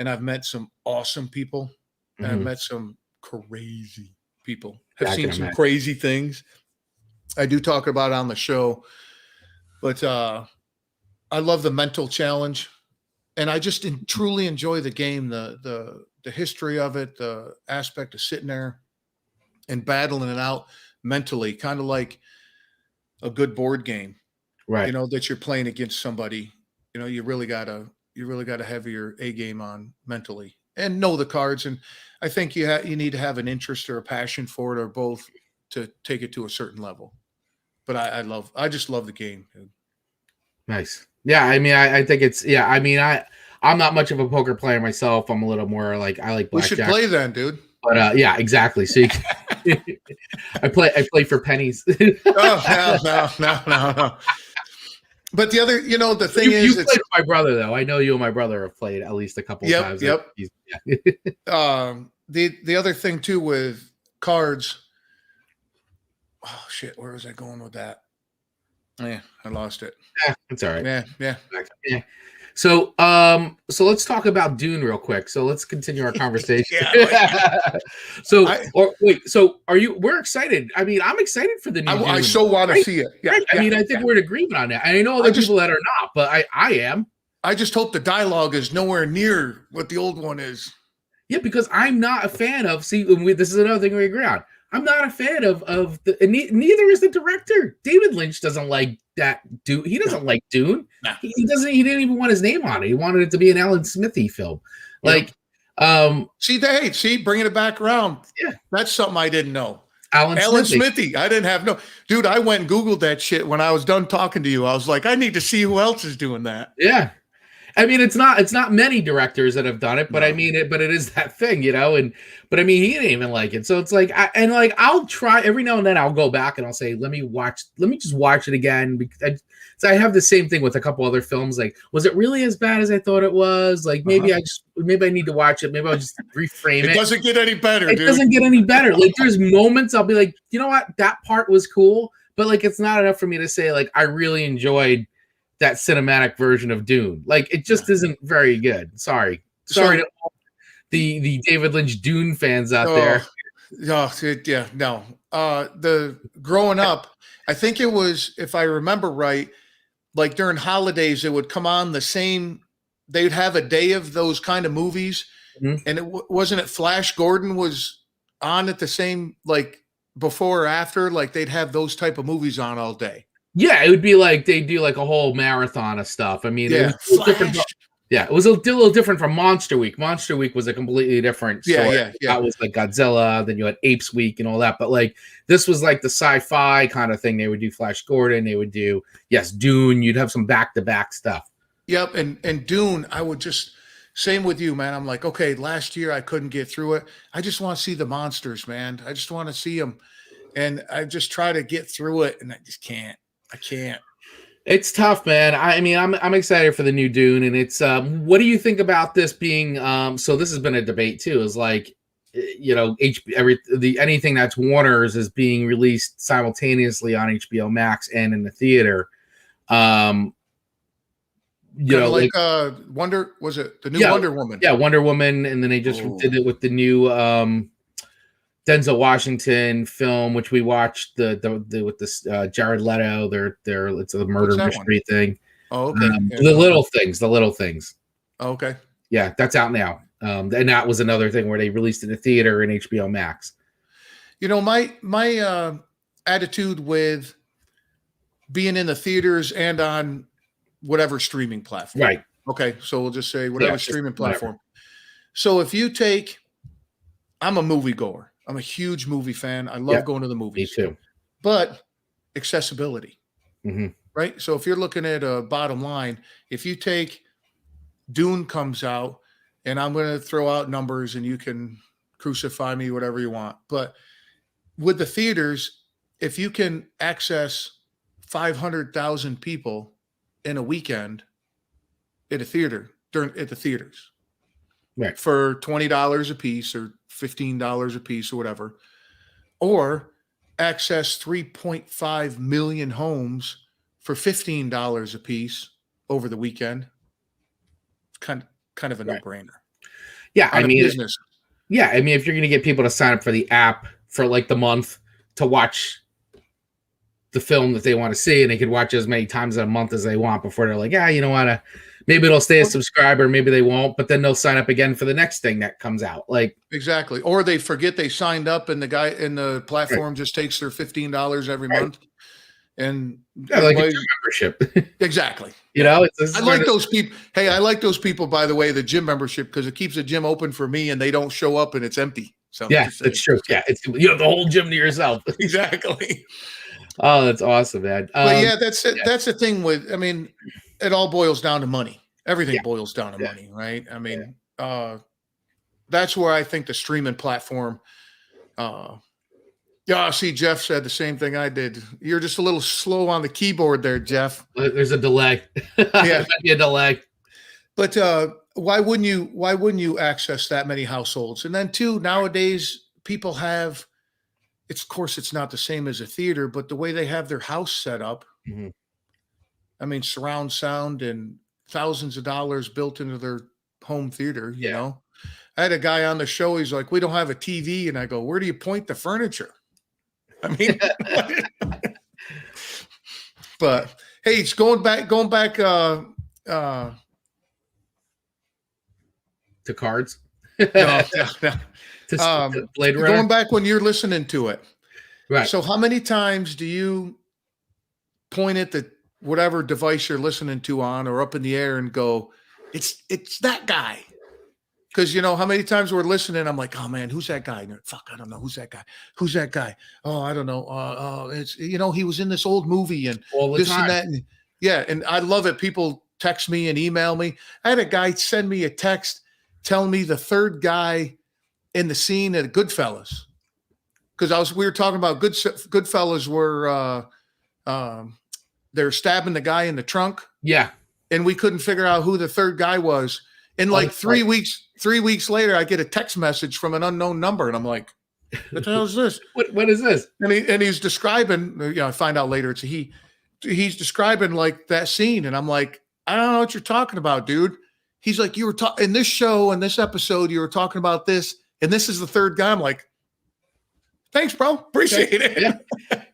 and I've met some awesome people, and I've met some crazy people. Have seen some crazy things. I do talk about it on the show, but I love the mental challenge, and I just truly enjoy the game, the history of it, the aspect of sitting there and battling it out mentally, kind of like a good board game, right? You know, that you're playing against somebody. You know, you really gotta have your A game on mentally and know the cards. And I think you need to have an interest or a passion for it, or both, to take it to a certain level. But I just love the game, dude. Nice. Yeah, I mean, I think it's, yeah, I mean, I'm not much of a poker player myself. I'm a little more like, I like blackjack. We should play then, dude. But yeah, exactly. So I play for pennies. Oh, no. But the other, you know, the thing is, you played with my brother, though. I know you and my brother have played at least a couple of times. Yep. Yeah. The other thing too with cards. Oh shit, where was I going with that? Yeah, I lost it. Yeah, it's all right. Yeah. So let's talk about Dune real quick. So let's continue our conversation. So are you? We're excited. I mean, I'm excited for the new Dune. I so want to see it. Yeah, right? I mean, I think we're in agreement on that. I know other people that are not, but I am. I just hope the dialogue is nowhere near what the old one is. Yeah, because I'm not a fan of. See, this is another thing we agree on. I'm not a fan of the, and neither is the director. David Lynch doesn't like that Dune. He doesn't like Dune. No. He doesn't. He didn't even want his name on it. He wanted it to be an Alan Smithy film. Like, see, bringing it back around. Yeah, that's something I didn't know. Alan Smithy. I didn't have dude. I went and Googled that shit when I was done talking to you. I was like, I need to see who else is doing that. Yeah. I mean, it's not many directors that have done it, but I mean it. But it is that thing, you know. But I mean, he didn't even like it. So it's like, I'll try every now and then. I'll go back and I'll say, let me just watch it again. Because I have the same thing with a couple other films. Like, was it really as bad as I thought it was? Like, maybe I need to watch it. Maybe I'll just reframe it. It doesn't get any better. It doesn't get any better. Like, there's moments I'll be like, you know what, that part was cool, but like, it's not enough for me to say like I really enjoyed that cinematic version of Dune. Like, it just isn't very good. Sorry to all the David Lynch Dune fans out there. No. The growing up, I think it was, if I remember right, like during holidays, it would come on the same. They'd have a day of those kind of movies, and it wasn't it Flash Gordon was on at the same, like before or after. Like they'd have those type of movies on all day. Yeah, it would be like they do like a whole marathon of stuff. I mean, it was different. Yeah, it was a little different from Monster Week. Monster Week was a completely different story. Yeah. That was like Godzilla. Then you had Apes Week and all that. But like this was like the sci-fi kind of thing. They would do Flash Gordon. They would do Dune. You'd have some back-to-back stuff. Yep, and Dune. I would just same with you, man. I'm like, okay, last year I couldn't get through it. I just want to see the monsters, man. I just want to see them, and I just try to get through it, and I just can't. I can't. It's tough, man. I mean, I'm excited for the new Dune, and it's what do you think about this being? So this has been a debate too. Is like, you know, anything that's Warner's is being released simultaneously on HBO Max and in the theater. You know, like Wonder, was it the new Wonder Woman? Yeah, Wonder Woman, and then they just did it with the new Denzel Washington film, which we watched with this Jared Leto. It's a murder mystery thing. Oh, okay. The little things. Oh, okay. Yeah, that's out now. And that was another thing where they released it in the theater and HBO Max. You know, my attitude with being in the theaters and on whatever streaming platform. Right. Okay. So we'll just say whatever streaming platform. So if you take, I'm a moviegoer. I'm a huge movie fan. I love going to the movies. Me too. But accessibility, right? So if you're looking at a bottom line, if you take Dune comes out, and I'm going to throw out numbers, and you can crucify me, whatever you want. But with the theaters, if you can access 500,000 people in a weekend at a theater at the theaters, right, for $20 a piece or $15 a piece or whatever, or access 3.5 million homes for $15 a piece over the weekend. Kind of a no-brainer. Yeah, I mean, business. Yeah, I mean, if you're going to get people to sign up for the app for like the month to watch the film that they want to see, and they could watch as many times a month as they want before they're like, yeah, you know what, maybe they'll stay a subscriber, maybe they won't, but then they'll sign up again for the next thing that comes out. Like exactly, or they forget they signed up, and the guy in the platform just takes their $15 every month, and like a gym membership. Exactly. You know, I like those people. Hey, I like those people, by the way, the gym membership, because it keeps the gym open for me, and they don't show up and it's empty. So yeah, that's true. Yeah, it's you have the whole gym to yourself. Exactly. Oh, that's awesome, man. But yeah, that's it. Yeah. That's the thing with. I mean, it all boils down to money. Everything boils down to money, right? I mean, that's where I think the streaming platform. Yeah, see, Jeff said the same thing I did. You're just a little slow on the keyboard there, Jeff. There's a delay. Yeah, a delay. But why wouldn't you access that many households? And then too, nowadays people have. Of course, it's not the same as a theater, but the way they have their house set up, I mean, surround sound and thousands of dollars built into their home theater, you know. I had a guy on the show, he's like, we don't have a TV. And I go, where do you point the furniture? I mean, but hey, it's going back to cards. No. Blade Runner. Going back when you're listening to it. Right. So how many times do you point at the whatever device you're listening to on or up in the air and go, it's that guy? Because you know how many times we're listening, I'm like, oh man, who's that guy? Fuck, I don't know. Who's that guy? Who's that guy? Oh, I don't know. It's he was in this old movie and all the this time. And that. And, yeah, and I love it. People text me and email me. I had a guy send me a text telling me the third guy in the scene at Goodfellas, because we were talking about Goodfellas where they're stabbing the guy in the trunk. Yeah, and we couldn't figure out who the third guy was. And like 3 weeks later, I get a text message from an unknown number, and I'm like, "What the hell is this? What is this?" And he's describing. I find out later it's a he. He's describing like that scene, and I'm like, I don't know what you're talking about, dude. He's like, you were talking in this show and this episode, you were talking about this. And this is the third guy. I'm like, thanks, bro. Appreciate it.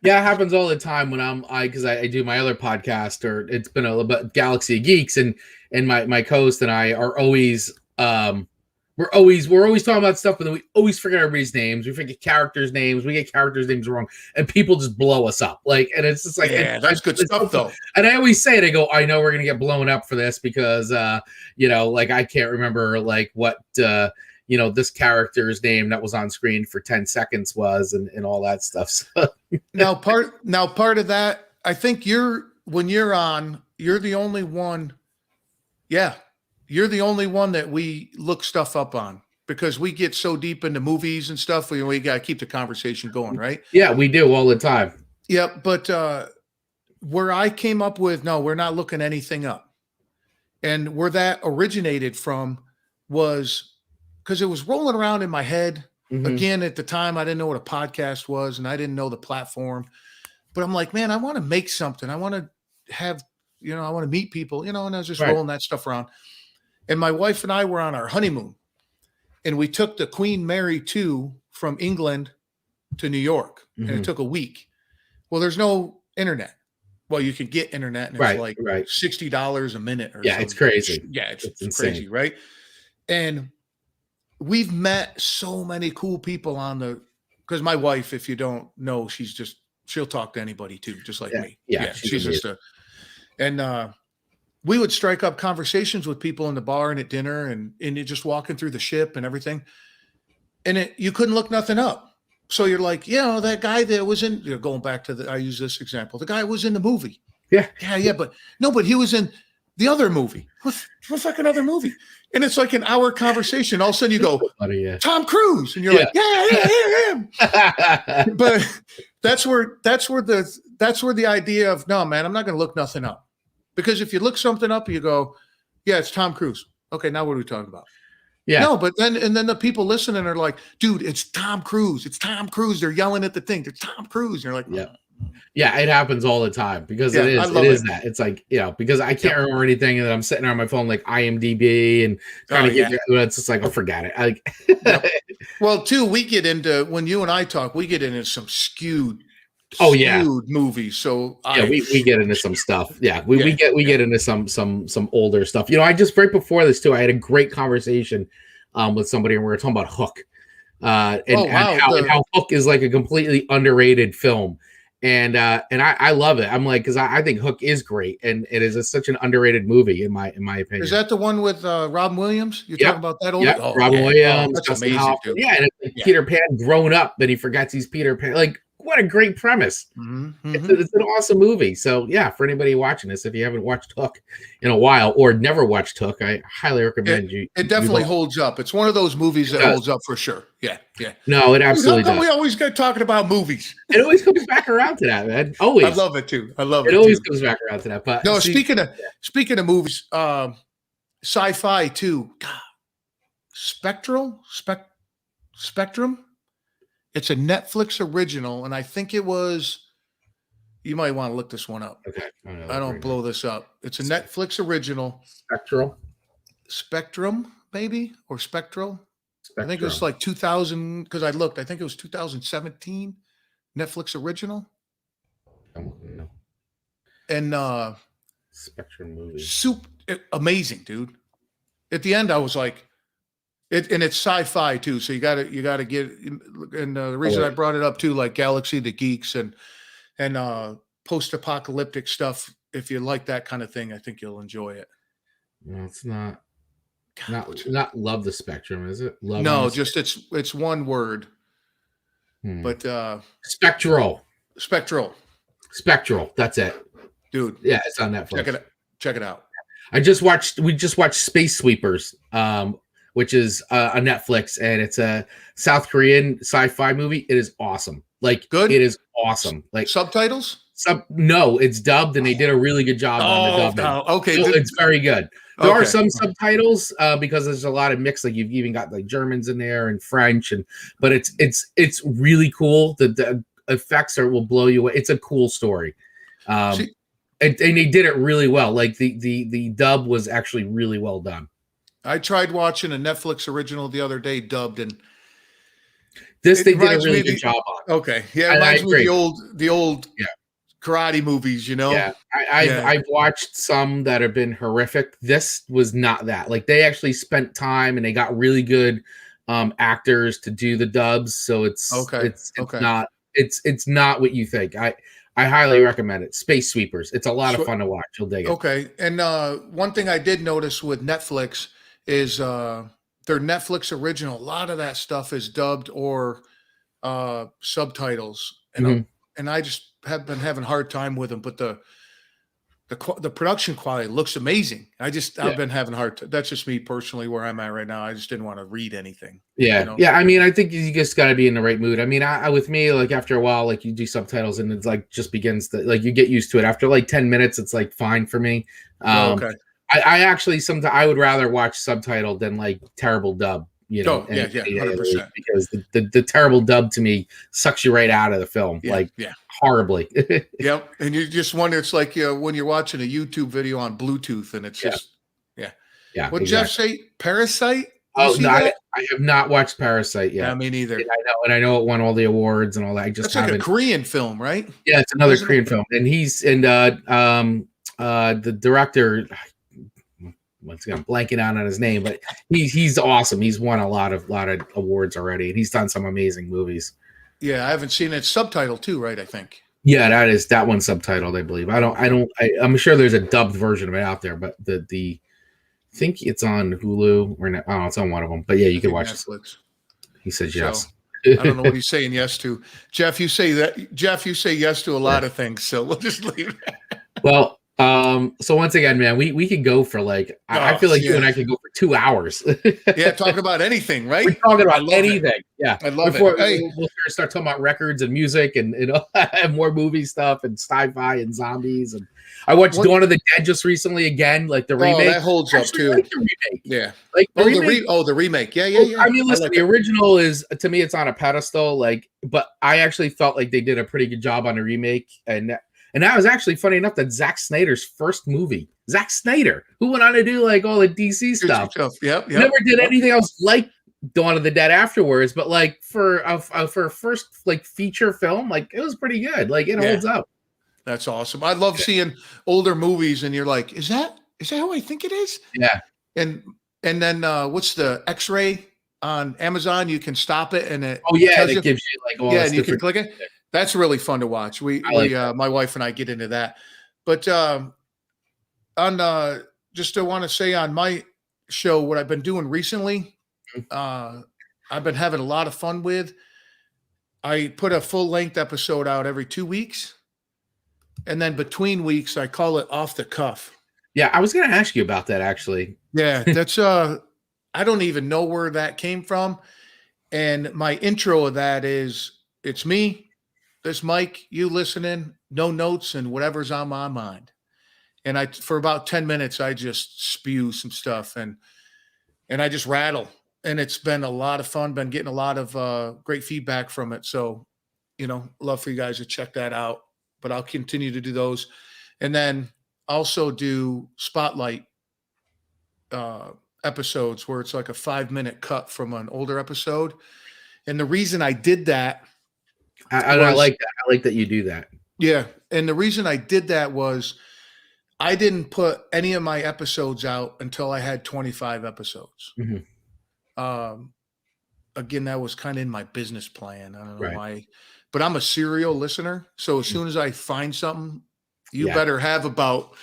Yeah, it happens all the time when because I do my other podcast, or it's been a little bit Galaxy of Geeks, and my co-host and I are always we're always talking about stuff, but then we always forget everybody's names. We forget characters' names. We get characters' names wrong, and people just blow us up. Like, and it's just like, that's good stuff, though. And I always say it. I go, I know we're gonna get blown up for this because like I can't remember like what this character's name that was on screen for 10 seconds was and all that stuff. So. Now part of that, I think when you're on, you're the only one. Yeah. You're the only one that we look stuff up on because we get so deep into movies and stuff. We got to keep the conversation going, right? Yeah, we do all the time. Yeah. But where I came up with, no, we're not looking anything up. And where that originated from was, because it was rolling around in my head. Again, at the time, I didn't know what a podcast was, and I didn't know the platform. But I'm like, man, I want to make something. I want to have, I want to meet people, and I was just rolling that stuff around. And my wife and I were on our honeymoon, and we took the Queen Mary 2 from England to New York, and it took a week. Well, there's no internet. Well, you can get internet, and it's like $60 a minute. Or something. It's crazy. Yeah, it's crazy, right? And we've met so many cool people because my wife, if you don't know, she'll talk to anybody too, just like me. Yeah. She's just we would strike up conversations with people in the bar and at dinner and you're just walking through the ship and everything. And you couldn't look nothing up. So you're like, that guy that was in, going back to I use this example, the guy was in the movie. Yeah. But he was in the other movie. What fucking other movie? And it's like an hour conversation. All of a sudden you go, Tom Cruise. And you're like, him. But that's where the idea of, no, man, I'm not going to look nothing up. Because if you look something up, you go, yeah, it's Tom Cruise. Okay, now what are we talking about? Yeah. No, but then the people listening are like, dude, it's Tom Cruise. It's Tom Cruise. They're yelling at the thing. It's Tom Cruise. And you're like, Yeah, it happens all the time because Yeah, it is that. It's like, because I can't remember anything, and then I'm sitting on my phone like IMDb and trying to get it's just like, oh, forget it. Yep. Well, too, we get into, when you and I talk, we get into some skewed movies. So we get into some stuff. Yeah, we get into some older stuff. I just, right before this too, I had a great conversation with somebody, and we were talking about Hook. And how Hook is like a completely underrated film. And I love it. I'm like, because I think Hook is great, and it is such an underrated movie in my opinion. Is that the one with Robin Williams? You're talking about that old? Yeah, Robin Williams. That's amazing, dude. Yeah, and it's like Peter Pan grown up, but he forgets he's Peter Pan. Like, what a great premise. Mm-hmm. It's an awesome movie. So yeah, for anybody watching this, if you haven't watched Hook in a while or never watched Hook, I highly recommend you. It definitely holds up. It's one of those movies that holds up for sure. Yeah. No, it absolutely does. We always get talking about movies. It always comes back around to that, man. Always. I love it too. It always comes back around to that. But no, speaking of movies, sci-fi too. God. Spectrum. It's a Netflix original, and I think it was. You might want to look this one up. Okay, I don't blow this up. It's a Netflix original. Spectrum, maybe, or Spectral. I think it was like 2000. Because I looked. I think it was 2017. Netflix original. No. And Spectrum movie. Amazing, dude. At the end, I was like. And it's sci-fi too, so you got to get. And the reason I brought it up too, like Galaxy of the Geeks and post-apocalyptic stuff. If you like that kind of thing, I think you'll enjoy it. No, it's not Love the Spectrum, is it? No, just it's one word. But Spectral. That's it, dude. Yeah, it's on Netflix. Check it out. We just watched Space Sweepers. Which is on Netflix, and it's a South Korean sci-fi movie. It is awesome. Like, good. It is awesome. Like, subtitles? No, it's dubbed, and they did a really good job on the dubbing. No. Okay, so it's very good. There are some subtitles because there's a lot of mix. Like, you've even got like Germans in there and French, but it's really cool. The effects will blow you away. It's a cool story. And they did it really well. Like the dub was actually really well done. I tried watching a Netflix original the other day, dubbed, and they did a really good job on. Okay, yeah, it reminds me of the old karate movies, Yeah, I've watched some that have been horrific. This was not that. Like, they actually spent time and they got really good actors to do the dubs. So it's not what you think. I highly recommend it. Space Sweepers. It's a lot of fun to watch. You'll dig it. Okay, and one thing I did notice with Netflix is their Netflix original. A lot of that stuff is dubbed or subtitles, and I just have been having a hard time with them. But the production quality looks amazing. I've been having a hard time. That's just me personally where I'm at right now. I just didn't want to read anything. Yeah. I mean, I think you just got to be in the right mood. I mean, with me, like, after a while, like, you do subtitles and it's like just begins to, like, you get used to it. After like 10 minutes, it's like fine for me. Okay. I actually sometimes I would rather watch subtitled than like terrible dub, 100%. Because the terrible dub to me sucks you right out of the film, horribly. Yep, and you just wonder. It's like when you're watching a YouTube video on Bluetooth, and it's just What Jeff say? Parasite? Oh no, I have not watched Parasite yet. Yeah, me neither. And I know it won all the awards and all that. That's like a Korean film, right? Yeah, it's another Korean film, and the director. Once again, I'm blanking out on his name, but he's awesome. He's won a lot of awards already, and he's done some amazing movies. Yeah, I haven't seen it. It's subtitled too, right? I think. Yeah, that one's subtitled, I believe. I'm sure there's a dubbed version of it out there, but I think it's on Hulu or not. Oh, it's on one of them. But yeah, you can watch Netflix. It. He says yes. I don't know what he's saying yes to. Jeff, you say yes to a lot of things, so we'll just leave it. Well, So once again, man, we could go for like I feel like you and I could go for 2 hours. Yeah, talking about anything, right? We're talking about anything. It. Yeah, I love Before it. Hey. we'll start talking about records and music and and more movie stuff and sci-fi and zombies. And I watched Dawn of the Dead just recently again, like the remake. That holds up too. Like the remake. Yeah, like the remake. Yeah. I mean, listen, the original is, to me, it's on a pedestal. Like, but I actually felt like they did a pretty good job on the remake, and that was actually funny enough that Zack Snyder's first movie. Zack Snyder, who went on to do like all the DC stuff. Yep. Never did anything else like Dawn of the Dead afterwards, but like for a first like feature film, like it was pretty good. Like it holds up. That's awesome. I love seeing older movies, and you're like, is that how I think it is? Yeah. And then what's the X-ray on Amazon? You can stop it, and it it gives you like all and you can click it. That's really fun to watch. My wife and I get into that. But just to want to say on my show, what I've been doing recently, I've been having a lot of fun with. I put a full-length episode out every 2 weeks, and then between weeks, I call it off the cuff. Yeah, I was going to ask you about that actually. Yeah, that's I don't even know where that came from, and my intro of that is it's me. This Mike, you listening, no notes and whatever's on my mind. And for about 10 minutes, I just spew some stuff and I just rattle. And it's been a lot of fun, been getting a lot of great feedback from it. So, love for you guys to check that out, but I'll continue to do those. And then also do spotlight episodes where it's like a 5-minute cut from an older episode. And the reason I did that, I like that. I like that you do that. Yeah. And the reason I did that was I didn't put any of my episodes out until I had 25 episodes. Mm-hmm. Again, that was kind of in my business plan. I don't know why, but I'm a serial listener. So as soon as I find something, you better have about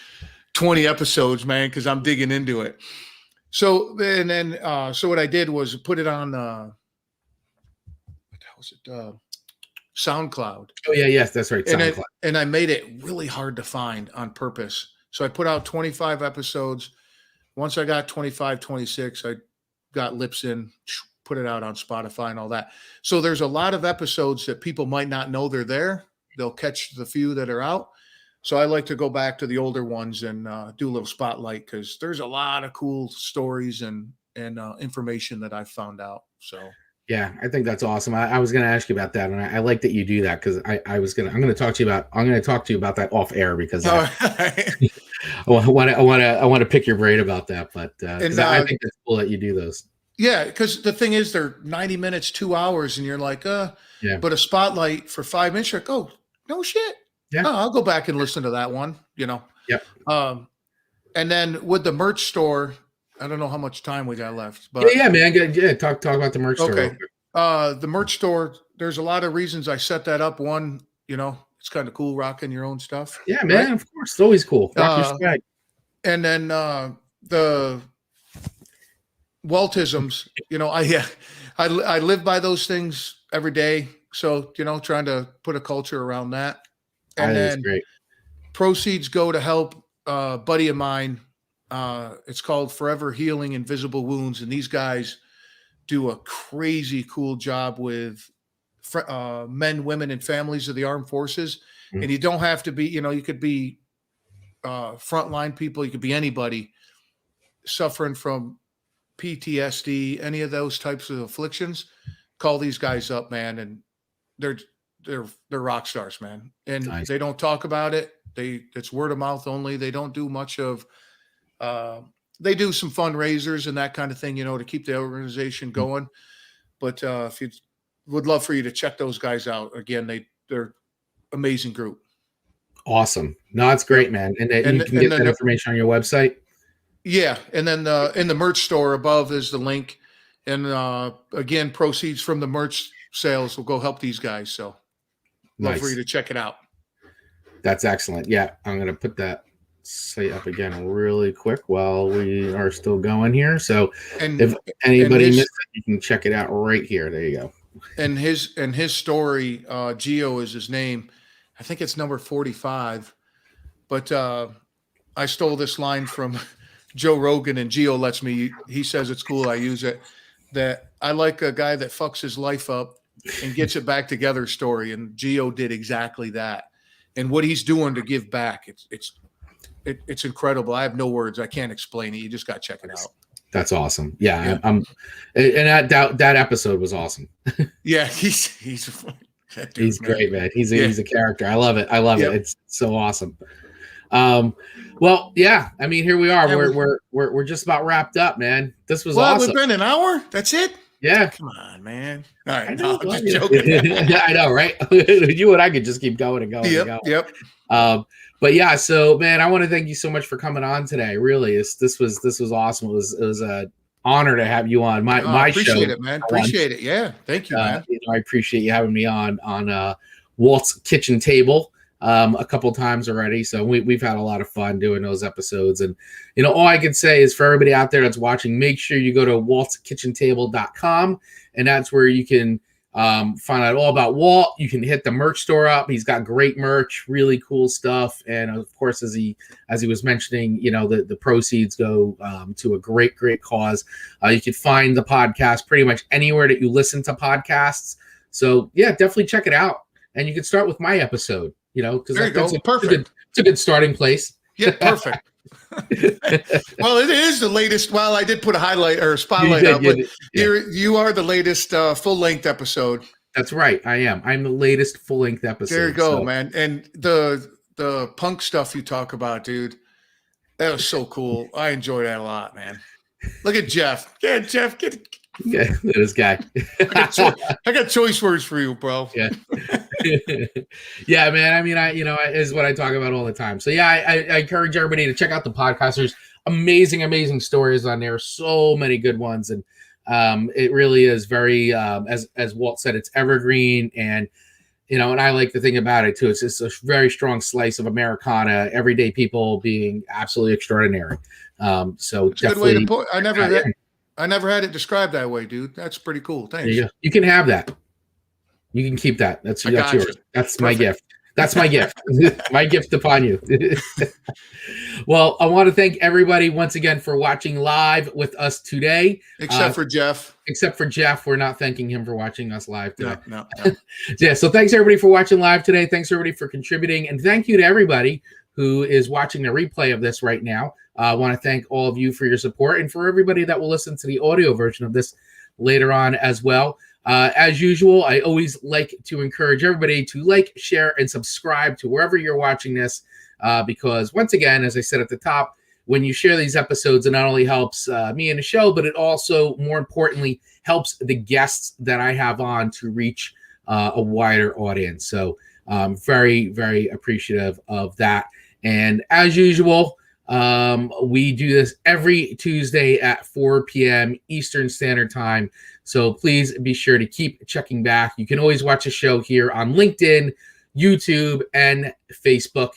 20 episodes, man, because I'm digging into it. So so what I did was put it on, what the hell was it? SoundCloud. Oh yeah, yes, that's right. SoundCloud. And I made it really hard to find on purpose. So I put out 25 episodes. Once I got 25, 26, I got lips in, put it out on Spotify and all that. So there's a lot of episodes that people might not know they're there. They'll catch the few that are out. So I like to go back to the older ones and do a little spotlight because there's a lot of cool stories and information that I found out. So. Yeah, I think that's awesome. I was going to ask you about that, and I like that you do that because I'm going to talk to you about that off air because I want to pick your brain about that. But I think it's cool that you do those. Yeah, because the thing is, they're 90 minutes, 2 hours, and you're like, But a spotlight for 5 minutes, you're like, oh, no shit. Yeah, I'll go back and listen to that one. Yep. And then with the merch store. I don't know how much time we got left, but yeah, man. Yeah, talk about the merch store. Okay. The merch store, there's a lot of reasons I set that up. One, it's kind of cool rocking your own stuff. Yeah, man, right? Of course. It's always cool. Rock your swag. And then the Waltisms, I live by those things every day. So, trying to put a culture around that. And then great. Proceeds go to help a buddy of mine. It's called Forever Healing Invisible Wounds. And these guys do a crazy cool job with men, women, and families of the armed forces. Mm-hmm. And you don't have to be, you could be frontline people. You could be anybody suffering from PTSD, any of those types of afflictions. Call these guys up, man. And they're rock stars, man. And nice. They don't talk about it. It's word of mouth only. They don't do much of, they do some fundraisers and that kind of thing, to keep the organization going. But if you would love for you to check those guys out again, they're amazing group. Awesome. No, it's great, man. And you can get that information on your website. Yeah. And then in the merch store above is the link. And again, proceeds from the merch sales will go help these guys. So love for you to check it out. That's excellent. Yeah. I'm going to put that site up again really quick while we are still going here. So if anybody missed it, you can check it out right here. There you go. And his story, Geo is his name. I think it's number 45. But I stole this line from Joe Rogan, and Gio lets me. He says it's cool. I use it. That I like a guy that fucks his life up and gets it back together story. And Gio did exactly that. And what he's doing to give back, it's incredible. I have no words. I can't explain it. You just got to check it out. That's awesome. Yeah. And that episode was awesome. Yeah. He's great, man. He's a character. I love it. It's so awesome. Well, yeah. I mean, here we are. We're just about wrapped up, man. This was awesome. We've been an hour. That's it. Yeah. Come on, man. All right. I'm just joking. I know, right? You and I could just keep going and going. Yep. But yeah, so man, I want to thank you so much for coming on today. Really, this was awesome. It was a honor to have you on my show. Appreciate it, man. Appreciate it. Yeah, thank you, man. I appreciate you having me on Walt's Kitchen Table a couple times already. So we've had a lot of fun doing those episodes. And all I can say is for everybody out there that's watching, make sure you go to waltskitchentable.com, and that's where you can find out all about Walt. You can hit the merch store up. He's got great merch, really cool stuff. And of course, as he was mentioning, the proceeds go to a great cause. You can find the podcast pretty much anywhere that you listen to podcasts. So yeah, definitely check it out. And you can start with my episode, because that's perfect. It's a good starting place. Yeah, perfect. Well, it is the latest. Well, I did put a highlight or a spotlight up, but you are the latest full-length episode. That's right. I am. I'm the latest full-length episode. There you go, man. And the punk stuff you talk about, dude, that was so cool. I enjoy that a lot, man. Look at Jeff. Yeah, Jeff, yeah, this guy. I got choice words for you, bro. Yeah. Yeah, man. I mean, is what I talk about all the time. So yeah, I encourage everybody to check out the podcast. There's amazing stories on there. So many good ones. And it really is very, as Walt said, it's evergreen. And, and I like the thing about it too. It's just a very strong slice of Americana, everyday people being absolutely extraordinary. So it's a good way to put. I never had it described that way, dude. That's pretty cool. Thanks. You can have that. You can keep that. That's yours. That's my gift. That's my gift. My gift upon you. Well, I want to thank everybody once again for watching live with us today. Except for Jeff. Except for Jeff. We're not thanking him for watching us live today. No. Yeah, so thanks everybody for watching live today. Thanks everybody for contributing. And thank you to everybody who is watching the replay of this right now. I want to thank all of you for your support, and for everybody that will listen to the audio version of this later on as well. As usual, I always like to encourage everybody to like, share, and subscribe to wherever you're watching this, because once again, as I said at the top, when you share these episodes, it not only helps me and the show, but it also, more importantly, helps the guests that I have on to reach a wider audience. So very, very appreciative of that. And as usual, we do this every Tuesday at 4 p.m. Eastern Standard Time. So please be sure to keep checking back. You can always watch a show here on LinkedIn, YouTube, and Facebook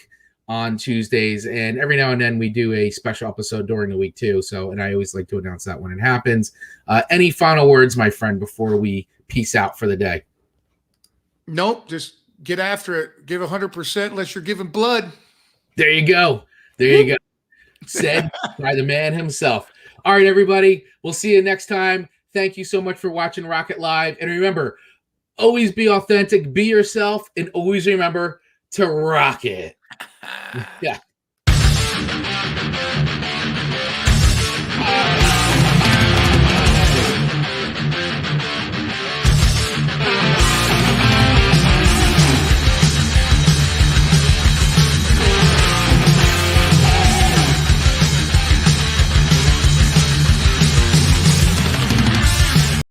on Tuesdays. And every now and then we do a special episode during the week too. So, and I always like to announce that when it happens. Any final words, my friend, before we peace out for the day? Nope. Just get after it. Give 100% unless you're giving blood. There you go. There you go. Said by the man himself. All right, everybody. We'll see you next time. Thank you so much for watching Rocket Live. And remember, always be authentic, be yourself, and always remember to rock it. Yeah.